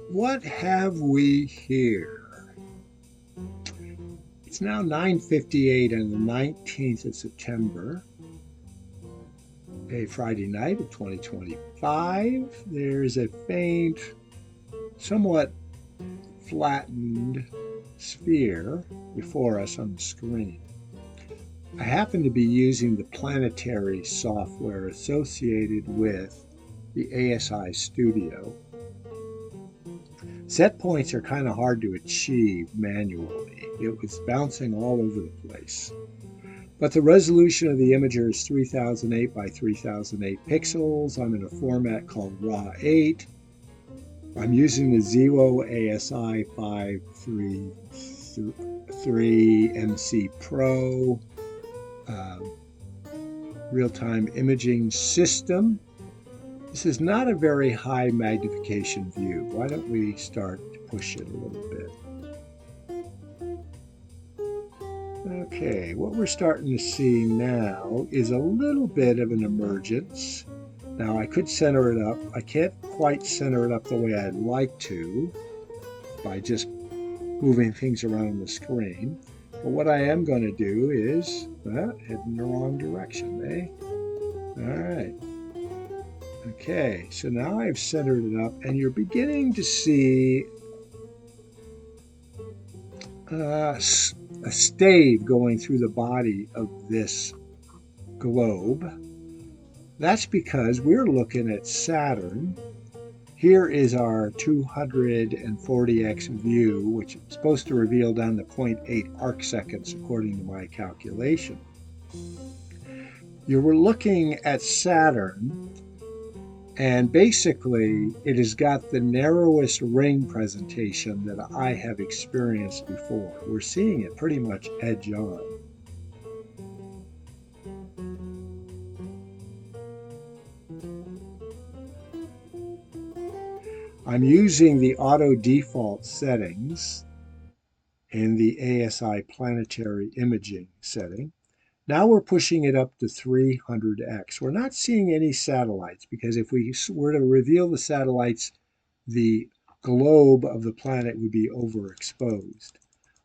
What have we here? It's now 9:58 on the 19th of September, a Friday night of 2025. There's a faint, somewhat flattened sphere before us on the screen. I happen to be using the planetary software associated with the ASI Studio. Set points are kind of hard to achieve manually. It was bouncing all over the place. But the resolution of the imager is 3008 by 3008 pixels. I'm in a format called RAW8. I'm using the Ziwo ASI 533 MC Pro real-time imaging system. This is not a very high magnification view. Why don't we start to push it a little bit? Okay, what we're starting to see now is a little bit of an emergence. Now I could center it up. I can't quite center it up the way I'd like to by just moving things around the screen. But what I am going to do is, head in the wrong direction, eh? All right. Okay, so now I've centered it up, and you're beginning to see a stave going through the body of this globe. That's because we're looking at Saturn. Here is our 240x view, which is supposed to reveal down to 0.8 arc seconds according to my calculation. You were looking at Saturn, and basically it has got the narrowest ring presentation that I have experienced before. We're seeing it pretty much edge on. I'm using the auto default settings in the ASI planetary imaging setting. Now we're pushing it up to 300x. We're not seeing any satellites because if we were to reveal the satellites, the globe of the planet would be overexposed.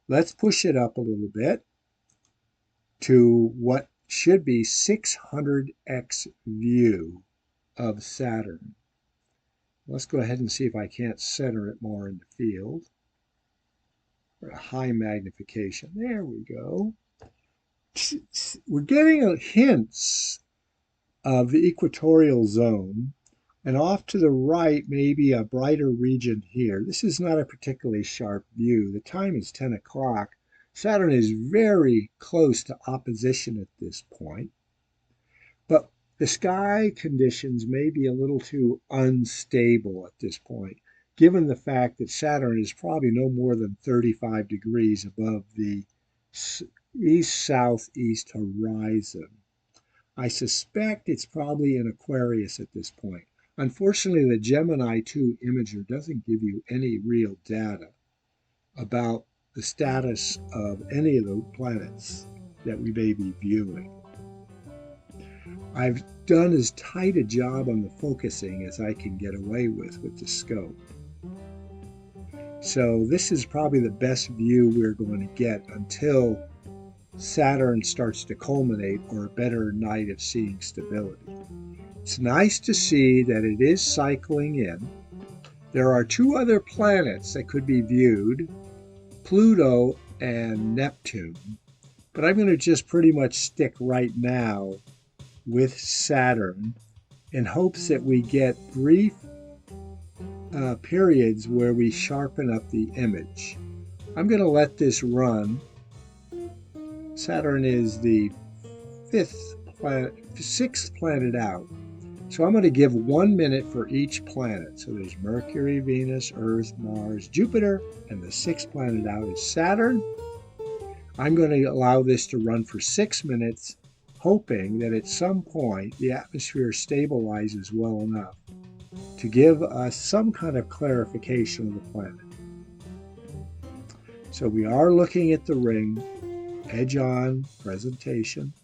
Let's push it up a little bit to what should be 600x view of Saturn. Let's go ahead and see if I can't center it more in the field. A high magnification. There we go. We're getting hints of the equatorial zone, and off to the right, maybe a brighter region here. This is not a particularly sharp view. The time is 10 o'clock. Saturn is very close to opposition at this point, but the sky conditions may be a little too unstable at this point, given the fact that Saturn is probably no more than 35 degrees above the east-southeast horizon. I suspect it's probably in Aquarius at this point. Unfortunately, the Gemini 2 imager doesn't give you any real data about the status of any of the planets that we may be viewing. I've done as tight a job on the focusing as I can get away with the scope. So this is probably the best view we're going to get until Saturn starts to culminate, or a better night of seeing stability. It's nice to see that it is cycling in. There are two other planets that could be viewed, Pluto and Neptune, but I'm going to just pretty much stick right now with Saturn in hopes that we get brief periods where we sharpen up the image. I'm going to let this run. Saturn is the sixth planet out. So I'm going to give 1 minute for each planet. So there's Mercury, Venus, Earth, Mars, Jupiter, and the sixth planet out is Saturn. I'm going to allow this to run for 6 minutes, hoping that at some point the atmosphere stabilizes well enough to give us some kind of clarification of the planet. So we are looking at the ring, edge on presentation.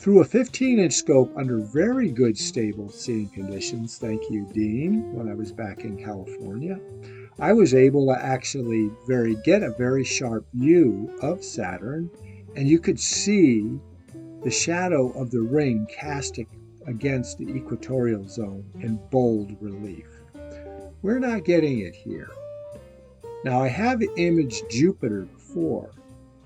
Through a 15-inch scope under very good stable seeing conditions, thank you, Dean, when I was back in California, I was able to actually get a very sharp view of Saturn, and you could see the shadow of the ring casting against the equatorial zone in bold relief. We're not getting it here. Now, I have imaged Jupiter before,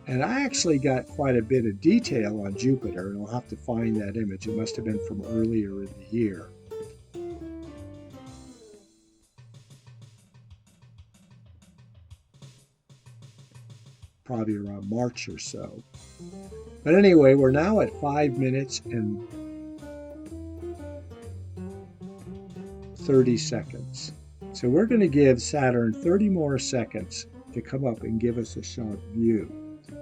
and I actually got quite a bit of detail on Jupiter, and I'll have to find that image. It must have been from earlier in the year. Probably around March or so. But anyway, we're now at 5 minutes and 30 seconds. So we're going to give Saturn 30 more seconds to come up and give us a sharp view.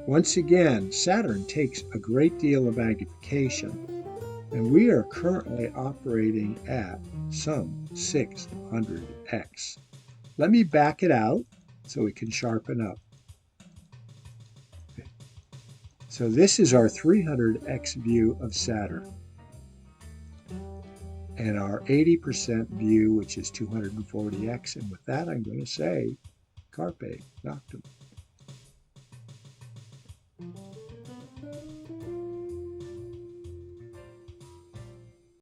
Once again, Saturn takes a great deal of magnification, and we are currently operating at some 600x. Let me back it out so we can sharpen up. So this is our 300x view of Saturn, and our 80% view, which is 240x. And with that, I'm going to say, Carpe Noctem.